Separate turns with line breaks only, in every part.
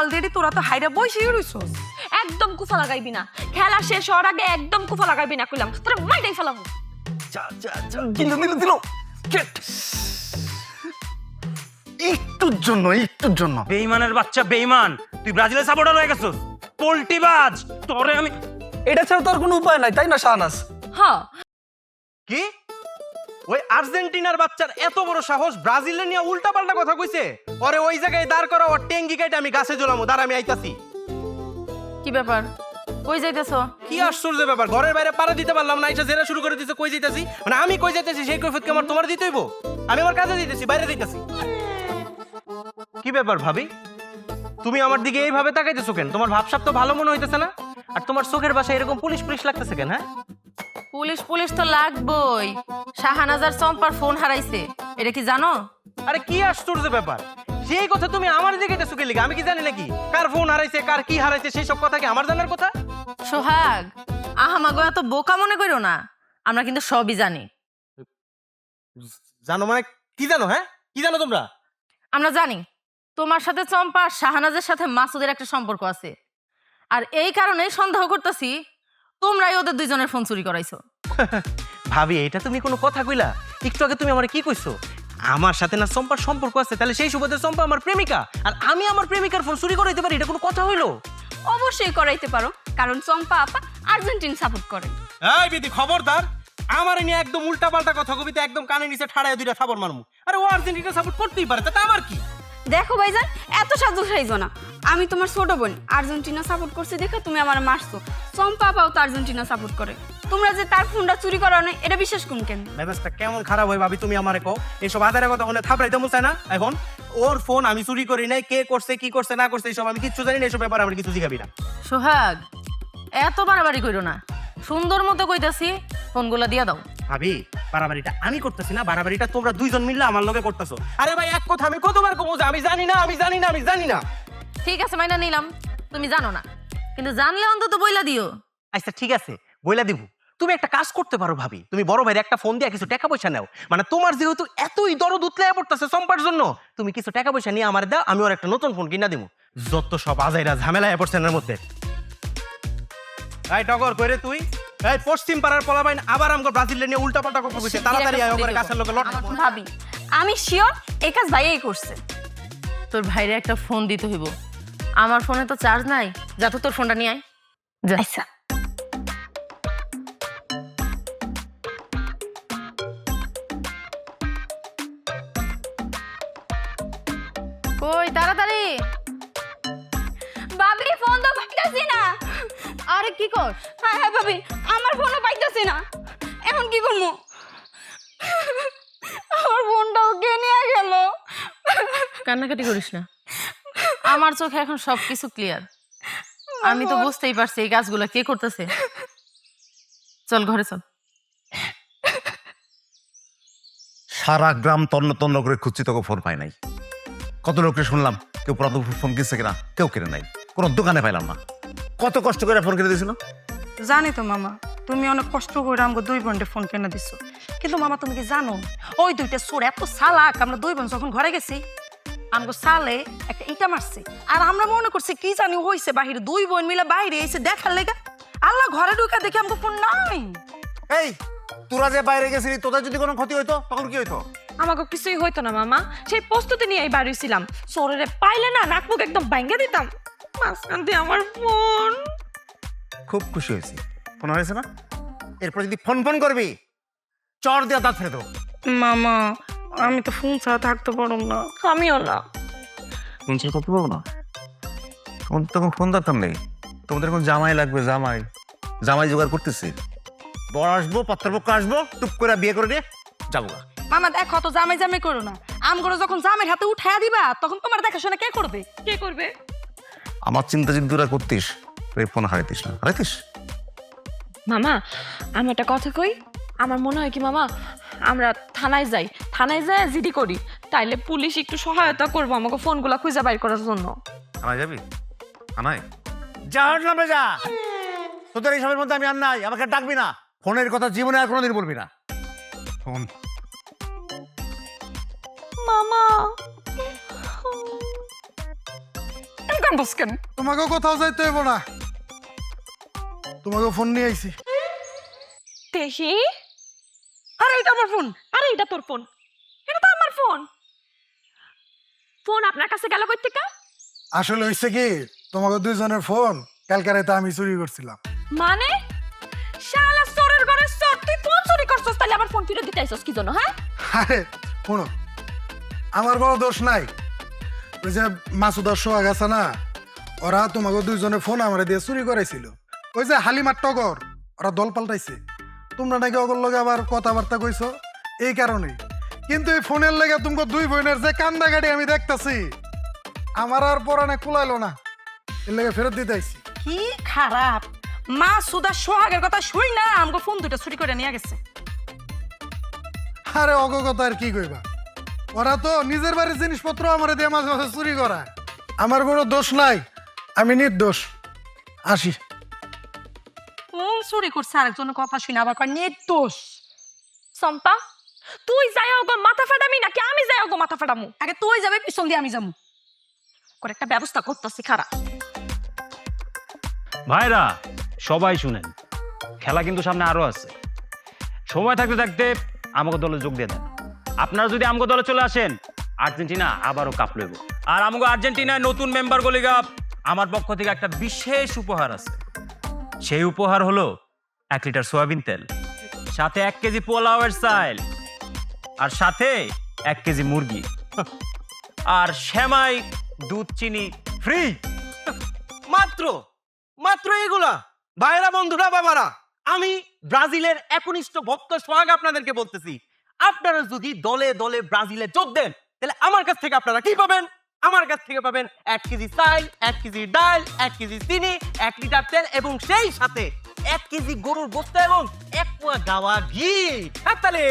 Already তোরা তো হাইরা বইসে রইছস।
একদম কুফা লাগাইবি না, খেলা শেষ হওয়ার আগে একদম কুফা লাগাইবি না কইলাম, তোরা মাইটাই ফেলাম।
দিল একটুর জন্য
বেঈমানের বাচ্চা বেঈমান, তুই ব্রাজিলের সাপোর্টার হয়ে গেছস, পোল্টিবাজ। তোরে আমি
এটা ছাড়া তো আর কোনো উপায় নাই, তাই না শাহনাজ?
হ্যাঁ,
কি ওই আর্জেন্টিনার বাচ্চার এত বড় সাহস ব্রাজিলে নিয়ে উল্টা পাল্টা কথা কইছে? পরে ওই জায়গায় দাঁড় করা ওর টেঙ্গি কাইটা আমি গাছে ঝোলামু, দাঁড়া আমি আইতাছি।
কি ব্যাপার, কই যাইতেছ?
কি আশ্চর্য ব্যাপার, ঘরের বাইরে পাড়া দিতে পারলাম না, এটা জেরা শুরু করে দিতে কই যাইতাছি? মানে আমি কই যাইতাছি সেই কৈফিয়ত আমার তোমার দিতেইব? আমি আমার কাজে দিতেছি, বাইরে দিতেছি। কি ব্যাপার ভাবি, তুমি আমার দিকে এইভাবে তাকাইতেছো কেন? তোমার ভাবসাব তো ভালো মনে হইতেছে না, আর তোমার চোখের বাসায় এরকম পুলিশ পুলিশ লাগতেছে কেন? হ্যাঁ,
পুলিশ পুলিশ তো লাগবই, শাহানাজ আর চম্পার ফোন হারাইছে, এটা কি জানো?
আরে কি আশ্চর্য ব্যাপার, সেই কথা তুমি আমার দিকে এটা সুখে লিখে, আমি কি জানি নাকি কার ফোন হারাইছে কার কি হারাইছে? সেই সব কথা কি আমার জানার কথা?
সোহাগ, আহামাগো এত বোকা মনে করো না, আমরা কিন্তু সবই জানি।
জানো মানে কি জানো? হ্যাঁ, কি জানো তোমরা?
আমরা জানি তোমার সাথে চম্পা আর শাহানাজের সাথে মাসুদের একটা সম্পর্ক আছে, আর এই কারণেই সন্দেহ করতেছি তোমরাই ওদের দুইজনের ফোন চুরি করাইছো।
ভাবি, এটা তুমি কোনো কথা কইলা? একটু আগে তুমি আমার কি কইছো? আমার সাথে না চম্পার সম্পর্ক আছে, তাহলে সেই সুবাদে চম্পা আমার প্রেমিকা, আর আমি আমার প্রেমিকার ফোন চুরি করাইতে পারি? এটা কোনো কথা হইলো?
অবশ্যই করাইতে পারো, কারণ চম্পা আপা আর্জেন্টিনা সাপোর্ট করে।
এই বিধি, খবরদার আমার নিয়ে একদম উল্টা পাল্টা কথা কবিতা একদম কানে নিচে ঠাড়ায় দুইটা থাবর মারমু। আরে ও আর্জেন্টিনা সাপোর্ট করতেই পারে, তাতে আমার কি?
দেখো ভাইজান, এত সাজু সাইজো না। আমি তোমার ছোট বোন, আর্জেন্টিনা সাপোর্ট করছে দেখে তুমি আমার মারছো। চম্পা আপাও তো আর্জেন্টিনা সাপোর্ট করে, তোমরা যে তার ফোনটা চুরি করা না এটা বিশ্বাস করুন কেন?
মেজাজটা কেমন খারাপ হয় ভাবি, তুমি আমারে কও। এইসব আধারের কথা ওনে থাপড়াইতে মুছায় না। এখন ওর ফোন আমি চুরি করি নাই, কে করছে কি করছে না করছে এইসব আমি কিচ্ছু জানি না, এইসব ব্যাপারে আমার কিছু জিগাবি না।
সোহাগ, এত বাড়াবাড়ি কইরো না, সুন্দর মতো কইতাছি ফোনগুলা দিয়া দাও।
ভাবি, বাড়াবাড়িটা আমি করতেছি না, বাড়াবাড়িটা তোমরা দুইজন মিললে আমার লগে করতেছো। আরে ভাই, এক কথা আমি কতবার কমু যে আমি জানি না, আমি জানি না, আমি জানি না।
ঠিক আছে, মাইনা নিলাম তুমি জানো না, কিন্তু জানলে অন্তত বইলা দিও।
আচ্ছা ঠিক আছে, বইলা দিব। তুমি একটা কাজ করতে পারো ভাবি, তুমি বড় ভাইয়ের একটা ফোন দিয়ে কিছু টাকা পয়সা নাও। মানে তোমার যেহেতু এতই দরদ উতলায় পড়তেছে চম্পার জন্য, তুমি কিছু টাকা পয়সা নিয়ে আমার দাও, আমি ওর একটা নতুন ফোন কিনা দিব। যত সব আজাইরা ঝামেলায় পড়ছে এর মধ্যে। এই টগর কইরে তুই, এই পশ্চিম পাড়ার পোলাবাইন আবার আমগো ব্রাজিল নিয়ে উল্টা পাল্টা কথা কইছে, তাড়াতাড়ি আয় ওর কাছের লোকে লট।
ভাবি, আমি শিওর এই কাজ ভাইয়াই করছে।
তোর ভাইরে একটা ফোন দিতে হইব, আমার ফোনে তো চার্জ নাই, যা তো তোর ফোনটা নিয়ে আয় যা।
আচ্ছা,
কই তাড়াতাড়ি।
ভাবি ফোন তো পাইতাছি না।
আরে কি কর?
হ্যাঁ হ্যাঁ ভাবি, আমার ফোনও পাইতাছি না, এখন কি করবো? আমার ফোনটাও কে নিয়ে গেল?
কান্নাকাটি করিস না, আমার চোখে এখন সবকিছু ক্লিয়ার। আমি তো বুঝতেই পারছি এই কাজগুলো কে করতেছে। চল ঘরে চল।
সারা গ্রাম তন্ন তন্ন করে খুঁজছি, তোকে ফোন পাই নাই। কত লোককে শুনলাম, কেউ পুরাতন ফোন কিনছে কিনা, কেউ কিনে নাই, কোনো দোকানে পাইলাম না। কত কষ্ট করে ফোন কিনে দিয়েছিল।
জানি তো মামা, তুমি অনেক কষ্ট করে আমাকে দুই বোনকে ফোন কিনে দিছো, কিন্তু মামা তুমি কি জানো ওই দুইটা চোর এত চালাক, আমরা দুই বোন যখন ঘরে গেছি আমাকে সালে একটা ইটা মারছে, আর আমরা মনে করছি কি জানি হয়েছে, বাহিরে দুই বোন মিলে বাইরে এসে দেখার লেগে আল্লাহ ঘরে ঢুকে দেখি আমাকে ফোন নাই।
এই তোরা যে বাইরে গেছিলি, তোদের যদি কোনো ক্ষতি হইতো তখন কি হইতো?
আমাকে কিছুই হইতো না মামা, সেই প্রস্তুতি নিয়ে বাড়ি ছিলাম, চোরেরে পাইলে না নাক মুখ একদম ভাঙ্গা দিতাম। মাঝখান দিয়ে আমার ফোন।
খুব খুশি হয়েছি, ফোন হয়েছে না? এরপর যদি ফোন ফোন করবি চর দিয়ে দাঁত ফেলে দেবো।
মামা, আমি তো ফোন ছাড়া থাকতে পারব না।
আমিও না।
ফোন ছাড়া করতে পারবো না? তোমাদের তখন ফোন দরকার নেই, তোমাদের এখন জামাই লাগবে। জামাই জামাই জোগাড় করতেছি, বড় আসবো, পাত্রপক্ষ আসবো, টুপ করে বিয়ে করে দিয়ে যাবো গা।
মামা দেখো তো, জামাই জামাই করো না, আমগুলো যখন জামাইয়ের হাতে উঠাইয়া দিবা তখন তোমার দেখাশোনা কে করবে?
কে করবে?
আমার চিন্তা চিন্তা করতিস, এই ফোন হারাইতিস না, হারাইতিস।
মামা, আমি একটা কথা কই, আমার মনে হয় কি মামা, আমরা থানায় যাই, থানায় যাই জিডি করি, তাইলে পুলিশ একটু সহায়তা করবো আমাকে ফোনগুলা খুঁজে বাইর করার জন্য।
থানায় যাবি? থানায় যাওয়ার নামে যা, তোদের এই সবের মধ্যে আমি আর নাই, আমাকে ডাকবি না। ফোনের কথা জীবনে আর কোনোদিন বলবি না। ফোন
মামা,
কান্দস কেন?
তোমাকে কোথাও যাইতে হইব না, তোমাকে ফোন নিয়ে আইছি।
দেখি।
আরে এটা আমার ফোন।
আরে এটা তোর ফোন? এটা তো আমার ফোন। ফোন আপনার কাছে গেল কই থেকে?
আসলে হইছে কি, তোমাকে দুইজনের ফোন কালকে রাতে আমি চুরি করছিলাম।
মানে শালা চোরের ঘরে চোর, তুই ফোন চুরি করছস, তাহলে আমার ফোন ফিরে দিতে আইছস কি জন্য? হ্যাঁ
আরে শোনো, আমার কোনো দোষ নাই। ওই যে মাসুদার সোহাগ আছে না, ওরা তোমাকে দুইজনের ফোন আমার দিয়ে চুরি করাইছিল। ওই যে হালিমার টগর, ওরা দল পাল্টাইছে। তোমরা নাকি ওগুলোর লগে আবার কথাবার্তা কইছো এই কারণে। কিন্তু এই ফোনের লেগে তোমাকে দুই বোনের যে কান্দা গাড়ি আমি দেখতাছি, আমার আর পরানে কুলাইলো না, এর লেগে ফেরত দিতে আইছি।
কি খারাপ, মা সুদা সোহাগের কথা শুই না আমাকে ফোন দুটো চুরি করে নিয়ে গেছে।
আরে অগগত আর কি কইবা, ওরা তো নিজের বাড়ির জিনিসপত্র আমার দিয়ে মাঝে মাঝে চুরি করায়। আমার কোনো দোষ নাই, আমি নির্দোষ। আসি।
ফোন চুরি করছে আরেকজনের কথা শুনে আবার কয় নির্দোষ।
সম্পা, তুই যাই ওগো মাথা ফাটামি নাকি আমি যাই ওগো মাথা ফাটামু?
আগে তুই যাবে, পিছন দিয়ে আমি যাবো।
করে একটা ব্যবস্থা করতেছি খারাপ।
ভাইরা সবাই শুনেন, খেলা কিন্তু সামনে আরো আছে। সময় থাকতে থাকতে আমাকে দলে যোগ দিয়ে দেন। আপনারা যদি আমাকে দলে চলে আসেন, আর্জেন্টিনা আবারও কাপ লইব। আর আমাকে আর্জেন্টিনায় নতুন মেম্বার গলিগা আমার পক্ষ থেকে একটা বিশেষ উপহার আছে। সেই উপহার হলো 1 লিটার সয়াবিন তেল, সাথে 1 কেজি পোলাওয়ের চাল, আর সাথে 1 কেজি মুরগি, আর সেমাই, দুধ, চিনি ফ্রি।
মাত্র মাত্র এগুলা। ভাইরা, বন্ধুরা, বাবারা, আমি ব্রাজিলের একনিষ্ঠ ভক্ত সোহাগ আপনাদেরকে বলতেছি, আপনারা যদি দলে দলে ব্রাজিলে যোগ দেন, তাহলে আমার কাছ থেকে আপনারা কি পাবেন? আমার কাছ থেকে পাবেন 1 কেজি চাল, 1 কেজি ডাল, 1 কেজি চিনি, 1 লিটার তেল এবং সেই সাথে 1 কেজি গরুর বস্তা এবং 1 পোয়া গাওয়া ঘি। হাততালি।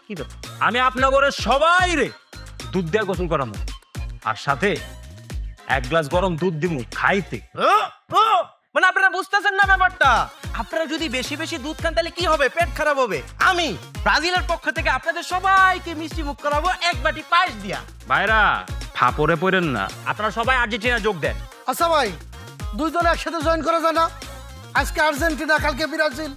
কি ব্যাপার?
আমি আপনাদের সবাই রে দুধ দিয়ে গোসল করাবো, আর সাথে 1 গ্লাস গরম দুধ দিব খাইতে।
মানে আপনারা বুঝতেছেন না ব্যাপারটা? আপনারা যদি বেশি বেশি দুধ খান তাহলে কি হবে? পেট খারাপ হবে। আমি ব্রাজিলের পক্ষ থেকে আপনাদের সবাইকে মিষ্টি মুখ করাবো 1 বাটি পায়েস দিয়া।
ভাইরা ফাপড়ে পড়েন না, আপনারা সবাই আর্জেন্টিনা যোগ দেন।
আচ্ছা ভাই, দুইজনে একসাথে জয়েন করা যায় না? আজকে আর্জেন্টিনা, কালকে ব্রাজিল।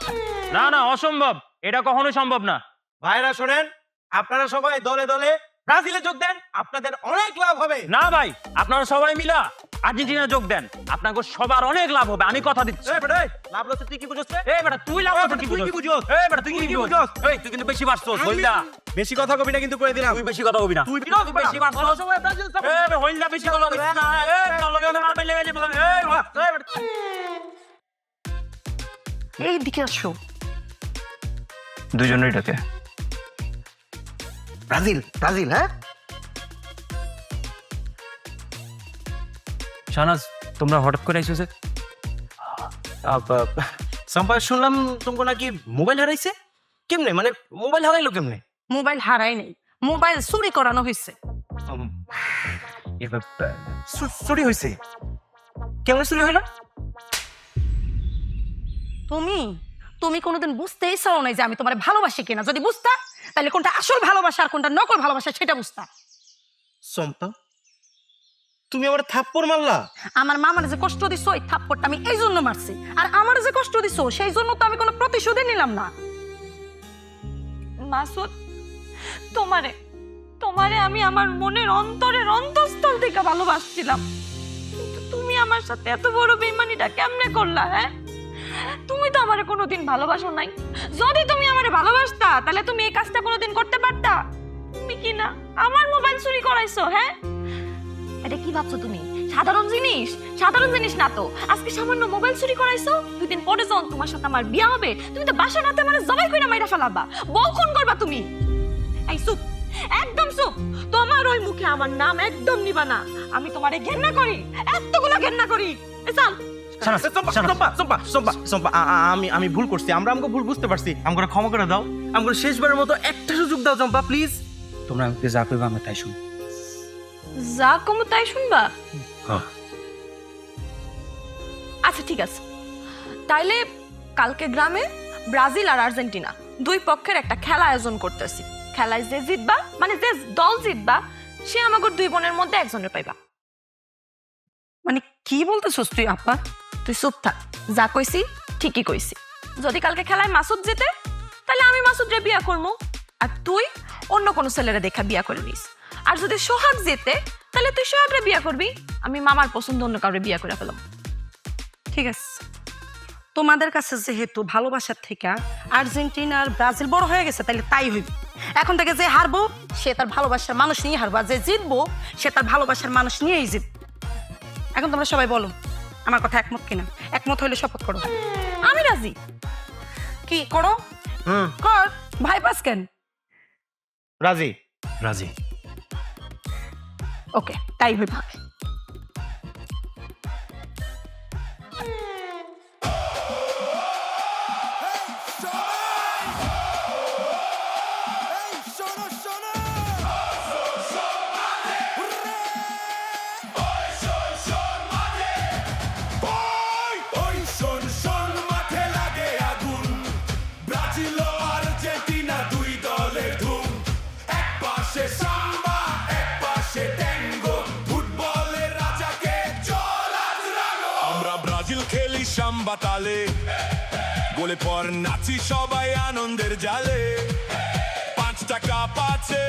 না না, অসম্ভব, এটা কখনোই সম্ভব না।
ভাইরা শোনেন, আপনারা সবাই দলে দলে ব্রাজিলে যোগ দেন, আপনাদের অনেক লাভ হবে।
না ভাই, আপনারা সবাই মিলা আর্জেন্টিনা যোগ দেন, আপনাকে সবার অনেক লাভ হবে, আমি কথা দিচ্ছি।
এই বেটা, এই, লাভ লস তুই কি বুঝছ রে?
এই বেটা তুই লাভ
তুই কি বুঝছ?
এই বেটা তুই কি বুঝছ? এই তুই কিন্তু বেশি পারছস, হইলা।
বেশি কথা কবি না কিন্তু করে দিলাম।
তুই বেশি কথা কবি না,
তুই
বেশি পারছস।
সবাই ব্রাজিল সাপোর্ট।
এই বে হইলা বেশি কথা কবি না। এই চলো না মার লেগে যাবে। এই বেটা
এই দিকে আসো।
দুজনেরই ডাকে।
ব্রাজিল, ব্রাজিল, হ্যাঁ?
শাহনাজ, তোমরা হঠাৎ করে আইছো যে?
সম্পা, শুনলাম তোমাকে নাকি মোবাইল হারাইছে। কেমনে? মানে মোবাইল হারাইলো কেমনে?
মোবাইল হারাই নেই, মোবাইল চুরি করানো হয়েছে।
চুরি হয়েছে? কেমনে চুরি হইলো?
তুমি তুমি কোনোদিন বুঝতেই চাও নাই যে আমি তোমার ভালোবাসি কিনা। যদি বুঝতা তাহলে কোনটা আসল ভালোবাসা আর কোনটা নকল ভালোবাসা সেটা বুঝতা।
সম্পা, তুমি আমার থাপ্পড় মারলা?
আমার মামার যে কষ্ট দিছো ওই থাপ্পড়টা আমি এই জন্য মারছি, আর আমার যে কষ্ট দিছো সেই জন্য তো আমি কোনো প্রতিশোধই নিলাম না।
মাসুদ, তোমারে তোমারে আমি আমার মনের অন্তরের অন্তঃস্থল থেকে ভালোবাসছিলাম, কিন্তু তুমি আমার সাথে এত বড় বেইমানিটা কেমনে করলা? হ্যাঁ, তুমি তো আমারে কোনোদিন ভালোবাসো নাই। যদি তুমি আমারে ভালোবাসতা তাহলে তুমি এই কাজটা কোনোদিন করতে পারতা? তুমি কি না আমার মোবাইল চুরি করাইছো? হ্যাঁ, এটা কি ভাবছো তুমি? সাধারণ জিনিস? সাধারণ জিনিস না তো। আজকে সামান্য মোবাইল চুরি করাইছো, 2 দিন পরে যখন তোমার সাথে আমার বিয়ে হবে, তুমি তো বাসা রাতে মানে জবাই কইরা মাইরা ফেলাবা, বউ খুন করবা তুমি। এই চুপ, একদম চুপ। তোমার ওই মুখে আমার নাম একদম নিবা না। আমি তোমারে ঘেন্না করি, এতগুলো ঘেন্না করি। চল।
আমি ভুল করছি। আমাকে ভুল বুঝতে পারছি। আমাকে ক্ষমা করে দাও। আমাকে শেষবারের মতো একটা সুযোগ দাও চম্পা, প্লিজ।
তোমরা আমাকে যা কইবা আমি তাই শুনি।
যা কমু তাই শুনবা?
হ্যাঁ।
আচ্ছা ঠিক আছে, তাইলে কালকে গ্রামে ব্রাজিল আর আর্জেন্টিনা 2 পক্ষের একটা খেলা আয়োজন করতেছি। খেলায় যে জিতবা, মানে যে দল জিতবা, সে আমাকে 2 বোনের মধ্যে একজনের পাইবা।
মানে কি বলতেছস তুই আপা?
তুই চুপ থাক, যা কইছি ঠিকই কইছি। যদি কালকে খেলায় মাসুদ জিতে তাহলে আমি মাসুদরে বিয়া করবো, আর তুই অন্য কোনো ছেলেরে দেখা বিয়া করে নিস। আর যদি সোহাগ জিতে তাহলে তুই সোহাগরে বিয়া করবি, আমি মামার পছন্দ অন্য কাউরে বিয়া করে ফেলাম।
ঠিক আছে, তোমাদের কাছে যেহেতু ভালোবাসার থেকে আর্জেন্টিনা আর ব্রাজিল বড় হয়ে গেছে, তাহলে তাই হইবে। এখন থেকে যে হারবো সে তার ভালোবাসার মানুষ নিয়ে হারবো, আর যে জিতবো সে তার ভালোবাসার মানুষ নিয়েই জিতবে। এখন তোমরা সবাই বলো আমার কথা একমত কিনা? একমত হইলে শপথ করো।
আমি রাজি।
কি করো? কর। ভাই পাস কেন?
রাজি।
রাজি।
ওকে, তাই হইবে।
আমরা ব্রাজিল খেলি সাম্বা তালে, বলে পর নাচি সবাই আনন্দের জালে। 5 টাকা পাচ্ছে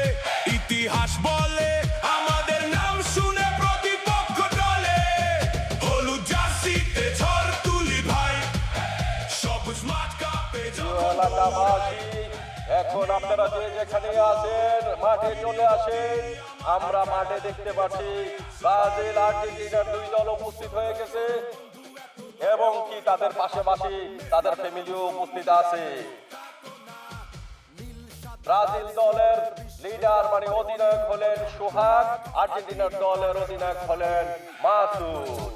ইতিহাস বলে, আমাদের নাম শুনে প্রতিপক্ষ দলে। হলুদ জার্সিতে ঝড় তুলি ভাই, সবুজ মাঠ কাঁপে যখন।
এখন আপনারা যে যেখানে আছেন মাঠে চলে আসেন। আমরা মাঠে দেখতে পাচ্ছি ব্রাজিল আর্জেন্টিনার 2 দল উপস্থিত হয়ে গেছে, এবং কি তাদের পাশাপাশি তাদের ফ্যামিলিও উপস্থিত আছে। ব্রাজিল দলের লিডার মানে অধিনায়ক হলেন সোহাগ, আর্জেন্টিনার দলের অধিনায়ক হলেন মাসুদ।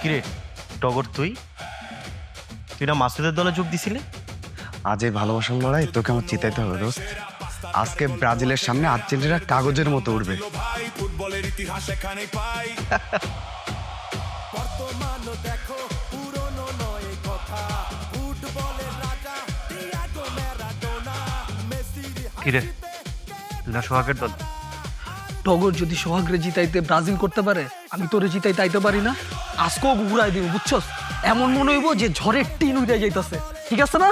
কিরে টগর, তুই না মাসুদের দলে যোগ দিছিলি?
আজ এই ভালোবাসার লড়াই তোকে আমার জিতাইতে হবে দোস্ত। আজকে ব্রাজিলের সামনে আর্জেন্টিনা কাগজের মতো উঠবে।
ভাই ফুটবলের ইতিহাস এখানে পাই। বর্তমান দেখো পুরনো নয় কথা, ফুটবলের রাজা ডিয়েগো ম্যারাডোনা, মেসি।
কিরে না সোহাগের দল?
টগর যদি সোহাগরে জিতাইতে ব্রাজিল করতে পারে, আমি তোরে জিতাইতে আইতে পারি না? আজকেও ঘুরাই দিব, বুঝছস? এমন মনে হইব যে ঝড়ের টিন উড়ে যাইতাছে। ঠিক আছে না?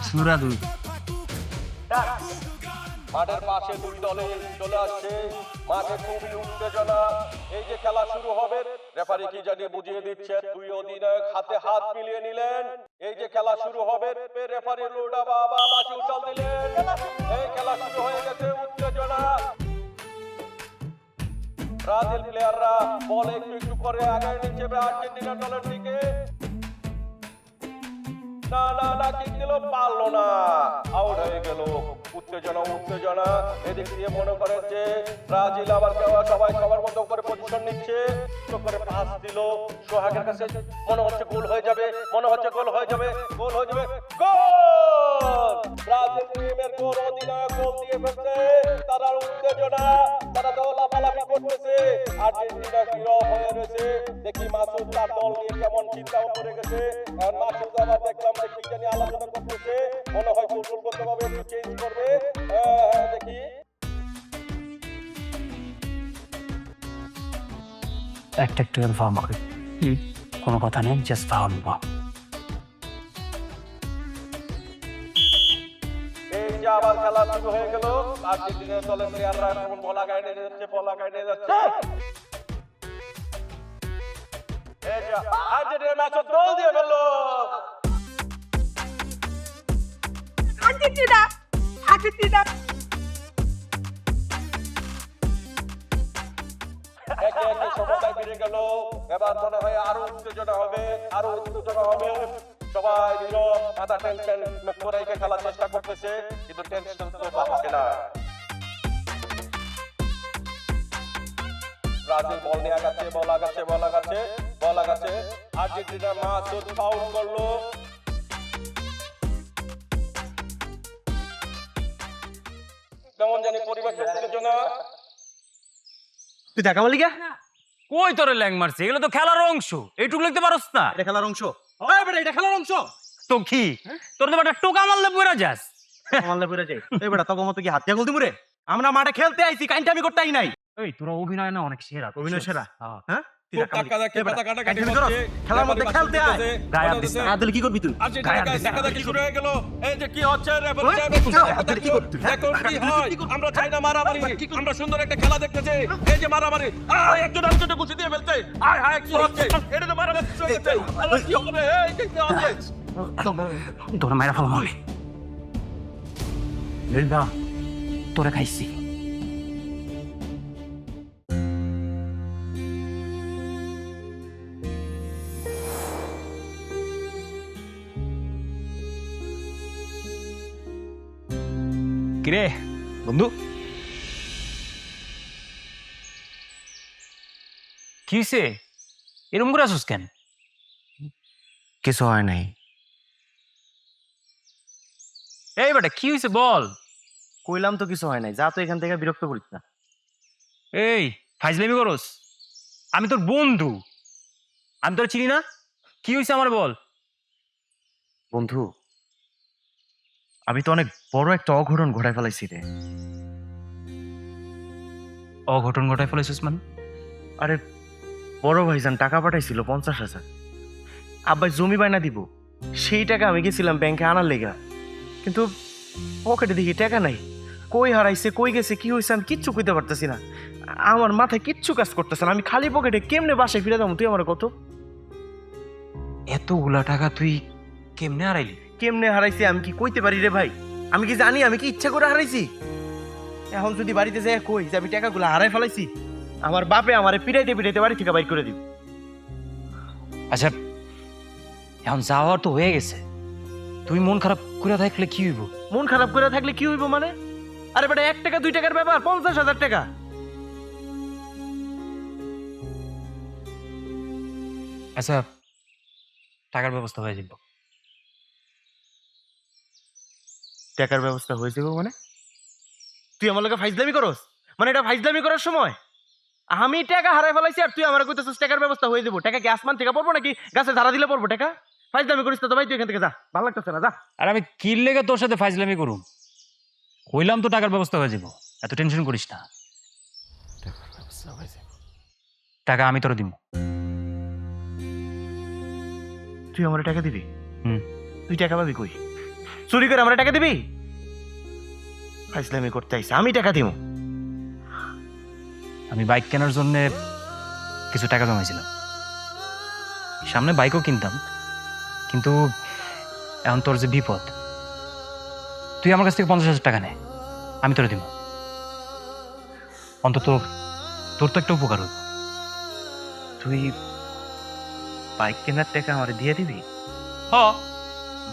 সুরা দুই।
মাঠের পাশে 2 দলে চলে আসছে, মাঠে খুবই উত্তেজনা। এই যে খেলা শুরু হবে, রেফারি কি জানি বুঝিয়ে দিচ্ছে। 2 অধিনায়ক হাতে হাত মিলিয়ে নিলেন। এই যে খেলা শুরু হবে, রেফারি লোডা বাবা বাঁশি উঠাল দিলেন। এই খেলা শুরু হয়ে গেছে, উত্তেজনা। ব্রাজিল প্লেয়াররা বল একটু একটু করে আগায় নিচ্ছে আর্জেন্টিনা দলের দিকে। না না না, কিক দিল, পারলো না, আউট হয়ে গেল। উত্তেজনা উত্তেজনা। এদিক দিয়ে মনে করেন যে ব্রাজিল আবার সবাই সবার মতো করে পজিশন নিচ্ছে। তো করে পাস দিল সোহাগের কাছে, মনে হচ্ছে গোল হয়ে যাবে, মনে হচ্ছে গোল হয়ে যাবে, গোল হয়ে যাবে, গোল! ব্রাজিল টিমের গোল, অধিনায়ক গোল দিয়ে ফেলছে। তারা উত্তেজনা, তারা দৌলাফালাফি করতেছে। আর্জেন্টিনা নীরব হয়ে রয়েছে। দেখি মাসুদ তার দল নিয়ে কেমন চিন্তা করে গেছে। আর মাসুদ আবার দেখলাম যে কি জানি আলোচনা করতেছে, মনে হয় গোল করতে হবে, একটু চেঞ্জ করবে। দেখি
একটা একটু ইনফর্ম করি, কোনো কথা নেই, জাস্ট ফাউল বল।
এই যে আবার খেলা শুরু হয়ে গেল। আর্জেন্টিনা দলের প্লেয়াররা এখন বলা গায়ে নিয়ে যাচ্ছে, বলা গায়ে নিয়ে যাচ্ছে। এই যে আর্জেন্টিনা ম্যাচ গোল দিয়ে ফেললো।
Argentina, Argentina.
একে একে সমতায় ফিরে গেল। এবার মনে হয় আরো উত্তেজনা হবে, আরো উত্তেজনা হবে। সবাই নীরব, মাথা টেনশন করে খেলার চেষ্টা করতেছে, কিন্তু টেনশন তো পাচ্ছে না। ব্রাজিল বল নিয়ে আগাচ্ছে, বল আগাচ্ছে, বল আগাচ্ছে, বল আগাচ্ছে। আর্জেন্টিনা মাসুদ ফাউল করলো। কেমন জানি পরিবেশের উত্তেজনা।
তুই দেখা বলি গা
কই তোরে ল্যাং মারছে? এগুলো তো খেলার অংশ, এইটুকু লিখতে পারস না?
এটা খেলার অংশ। ওই বেটা, এটা খেলার অংশ।
তো কি তোর তো একটা টোকা মারলে পড়ে যাস।
মানলে পড়ে যাই। এই বেটা তোর মতো কি হাত দিয়ে গলতি মুরে? আমরা মাঠে খেলতে আইছি, কাইন্টা আমি করতে আই নাই।
এই তোরা অভিনয় না অনেক সেরা,
অভিনয় সেরা?
হ্যাঁ।
হ্যাঁ? তুই
খুব
রাখ আমাকে।
ধাক্কাধাক্কি,
এই বেটা,
পাতাকাটাকাটি
কাইন্টা করস?
হচ্ছে,
খেলার মধ্যে
রেফারি
খেলতে আয়।
বাঁশি
গায়ে হাত
বাজতেছে।
দিস
আর দিলে কি করবি তুই?
আর্জেন্টিনার কাছে ধাক্কাধাক্কি শুরু হয়ে গেল। এই যে কি হচ্ছে, রেফারি
ওই,
সাহেব,
কি হচ্ছে? কি করবি তুই?
দেখুন কি হয়। আমরা চাই না মারামারি, আমরা সুন্দর একটা খেলা দেখতেছি। এই যে মারামারি, আয় একজন আরেকজনকে ঘুষি দিয়ে ফেলছে। আয় হায় কি হচ্ছে? এটা তো মারামারি শুরু হয়ে গেছে। আল্লাহ, কি হবে? এই কি হচ্ছে?
তোরা মায়েরা ফেলাম আমি তোরা খাইছি। কিরে বন্ধু, কি হয়েছে? এরকম করে আসুস কেন?
কিছু হয় নাই।
এই বেটা কি হয়েছে বল।
কইলাম তো কিছু হয় নাই, যা তো এখান থেকে, বিরক্ত করিস না।
এই ফাইজলামি করস? আমি তোর বন্ধু, আমি তোর চিনি না? কি হয়েছে আমার বল।
বন্ধু, আমি তো অনেক বড় একটা অঘটন ঘটায় ফেলাইছি রে।
অঘটন ঘটায় ফেলেছিস মানে?
আরে বড় ভাইজান টাকা পাঠাইছিল 50,000। আব্বাই জমি বায়না দিব, সেই টাকা আমি গেছিলাম ব্যাংকে আনার লেগা, কিন্তু পকেটে দেখি টাকা নাই। কই হারাইছে, কই গেছে, কি হয়েছে আমি কিচ্ছু কইতে পারতেছি না। আমার মাথায় কিচ্ছু কাজ করতেছে না। আমি খালি পকেটে কেমনে বাসায় ফিরে যাবো, তুই আমার কত?
এতগুলা টাকা তুই কেমনে হারাইলি?
কেমনে হারাইছি আমি কি কইতে পারি রে ভাই? আমি কি জানি আমি কি ইচ্ছা করে হারাইছি? এখন যদি বাড়িতে যাই কই যে আমি টাকাগুলো হারাই ফেলাইছি, আমার বাপে আমারে পিড়াইতে পিড়াইতে বাড়ি থেকে বাইর করে দিবে।
আচ্ছা এখন যাওয়ার তো হয়ে গেছে, তুই মন খারাপ করে থাকলে কি হইব?
মন খারাপ করে থাকলে কি হইব মানে? আরে বেটা 1 টাকা 2 টাকার ব্যাপার, 50,000 টাকা।
আচ্ছা টাকার ব্যবস্থা হয়ে যাব।
টাকার ব্যবস্থা হয়ে যাবে মানে? তুই আমার লগে ফাইজলামি করস? মানে এটা ফাইজলামি করার সময়? আমি টাকা হারাই ফেলাইছি আর তুই আমার কইতেছিস টাকার ব্যবস্থা হয়ে যাবো? টাকা কি আসমান থেকে পড়বো নাকি গাছে ধারা দিলে পড়বো টাকা? ফাইজলামি করিস না তো ভাই, তুই এখান থেকে যা, ভালো লাগতেছে না, যা।
আর আমি কি লেগে তোর সাথে ফাইজলামি করুম? কইলাম তো টাকার ব্যবস্থা হয়ে যাব, এত টেনশন করিস না। টাকা আমি তোর দিব।
তুই আমার টাকা দিবি?
হুম।
তুই টাকা পাবি কই? চুরি করে আমার টাকা দিবি? ফাইজলামি করতে আইসা, আমি টাকা দিব?
আমি বাইক কেনার জন্য কিছু টাকা জমাইছিলাম, সামনে বাইকও কিনতাম, কিন্তু এখন তোর যে বিপদ, তুই আমার কাছ থেকে 50,000 টাকা নে, আমি তোর দিব। অন্তত তোর তো একটা উপকার হইব।
তুই বাইক কেনার টাকা আমার দিয়ে দিবি?
হ,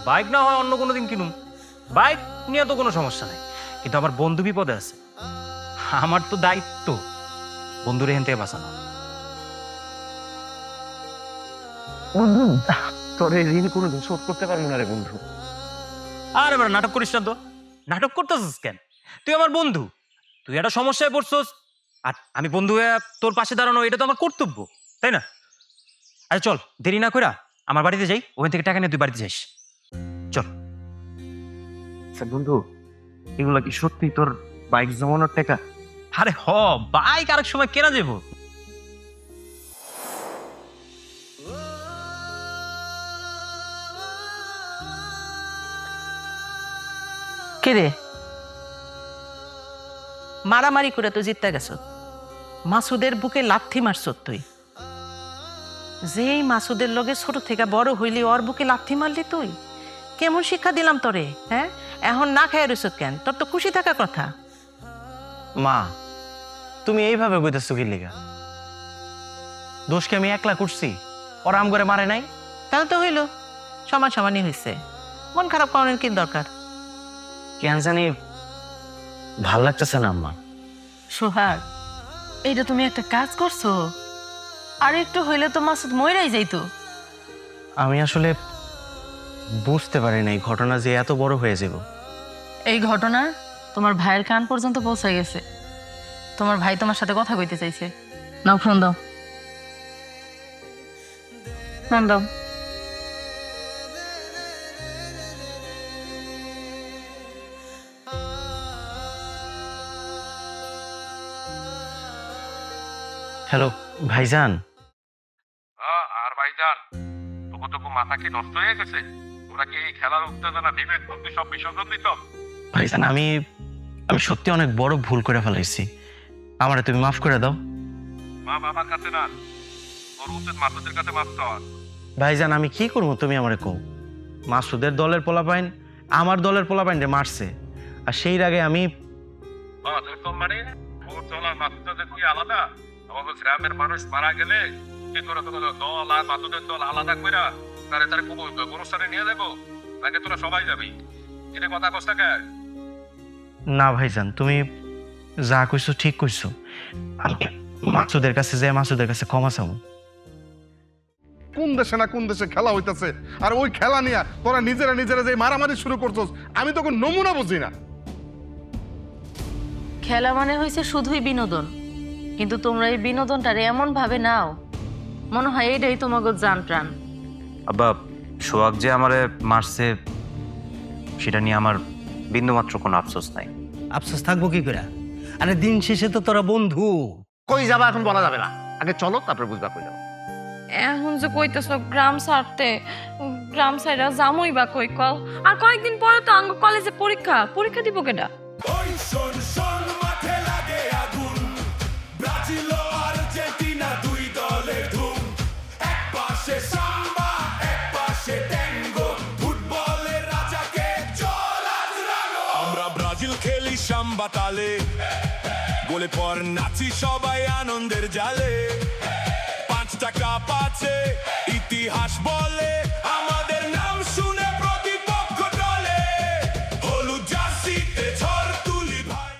বাইক না হয় অন্য কোনো দিন কিনুম, বাইক নিয়ে তো কোনো সমস্যা নাই, কিন্তু আমার বন্ধু বিপদে আছে, আমার তো দায়িত্ব বন্ধুরে এখান থেকে বাঁচানো।
বন্ধু, তোর এই ঋণ কোনোদিন শোধ করতে পারবো না রে বন্ধু।
আর এবার নাটক করিস না তো, নাটক করতেছিস কেন? তুই আমার বন্ধু, তুই একটা সমস্যায় পড়ছস, আর আমি বন্ধু হয়ে তোর পাশে দাঁড়ানো এটা তো আমার কর্তব্য, তাই না? আরে চল দেরি না কইরা আমার বাড়িতে যাই, ওখান থেকে টাকা নিয়ে তুই বাড়িতে যাইস, চল।
বন্ধু, এগুলা কি সত্যি তোর বাইক জমানোর টাকা?
আরে হ, বাইক আরেক সময় কেনা যাবো।
কে রে? মারামারি করে তো জিততে গেছ, মাসুদের বুকে লাথি মারছ তুই। যেই মাসুদের লগে ছোট থেকে বড় হইলি, ওর বুকে লাথি মারলি তুই। কেমন শিক্ষা দিলাম তোরে? হ্যাঁ, এখন না খায় রইছ কেন? তোর তো খুশি থাকার কথা।
মা, তুমি এইভাবে কইতেছো কি লিগা? দোষকে আমি একলা করছি, ওরা আম করে মারে নাই?
তাহলে তো হইল, সমান সমানই হয়েছে, মন খারাপ করানোর কি দরকার?
কেন জানি ভাল লাগতেছে না আম্মা।
সোহাগ, এইটা তুমি একটা কাজ করছো, আর একটু হইলে তো মাসুদ মইরাই যাইতো।
আমি আসলে বুঝতে পারি নাই ঘটনা যে এত বড় হয়ে যাব।
এই ঘটনা তোমার ভাইয়ের কান পর্যন্ত পৌঁছে গেছে। তোমার ভাই তোমার সাথে কথা কইতে চাইছে। নাও ফোন দাও।
ফোন দাও।
হ্যালো ভাইজান।
আর ভাইজান তোকে মাথা কি নষ্ট হয়ে গেছে? ওরা কি এই খেলার উত্তেজনা বিবেক বুদ্ধি সব বিসর্জন দিত?
ভাইজান আমি সত্যি অনেক বড় ভুল করে ফেলাইছি, আমারে তুমি মাফ করে দাও।
মা বাবার কাছে না, ওর উচিত মাসুদের কাছে মাফ চাওয়া।
ভাইজান আমি কি করবো তুমি আমারে কও। মাসুদের দলের পোলাপাইন আমার দলের পোলাপাইন রে মারছে, আর সেই আগে আমি
মানে ওর দল আর মাসুদের কি আলাদা? আমাদের গ্রামের মানুষ মারা গেলে কি তোরা তো দল আর মাসুদের দল আলাদা কইরা তারে গোরস্থানে নিয়ে যাবো, তাকে তোরা সবাই যাবি। এটা কথা কষ্ট কে?
না ভাইজান তুমি যা কইছো ঠিক কইছো, আমি মাসুদের কাছে যাই মাসুদের কাছে ক্ষমা চাও।
কোন দেশে না কোন দেশে খেলা হইতাছে, আর ওই খেলা নিয়ে তোরা নিজেরা যে মারামারি শুরু করছস, আমি তো কোনো নমুনা বুঝি না।
খেলা মানে হয়েছে শুধুই বিনোদন, কিন্তু তোমরা এই বিনোদনটারে এমন ভাবে নাও মনে হয় এটাই তোমাকে জান প্রাণ।
আব্বা সোহাগ যে আমারে মারছে সেটা নিয়ে আমার বিন্দুমাত্র কোনো আফসোস নাই।
আফসোস থাকবো কি করে? আরে দিন শেষে তো তোরা বন্ধু।
কই যাবা এখন বলা যাবে না, আগে চলো তারপরে বুঝবা কই যাবো।
এখন যে কইতেছ গ্রাম ছাড়তে, গ্রাম ছাইরা জামই বা কই কও। আর কয়েকদিন পরে তো আঙ্গ কলেজে পরীক্ষা দিব কেডা?
ওই শোন শোন মাঠে লাগে আগুন, ব্রাজিল ও আর্জেন্টিনা দুই দলের ধুম। এক পাশে সাম্বা এক পাশে ট্যাঙ্গো, ফুটবলের রাজাকে চল আজ রাঙো। আমরা ব্রাজিল খেলি সাম্বা তালে, গোলে পর নাচি সবাই আনন্দের জালে। 5 টাকা পাচ্ছে ইতিহাস বলে, আমাদের নাম শুনে প্রতিপক্ষ দলে হলুদ জার্সিতে ঝড় তুলি ভাই।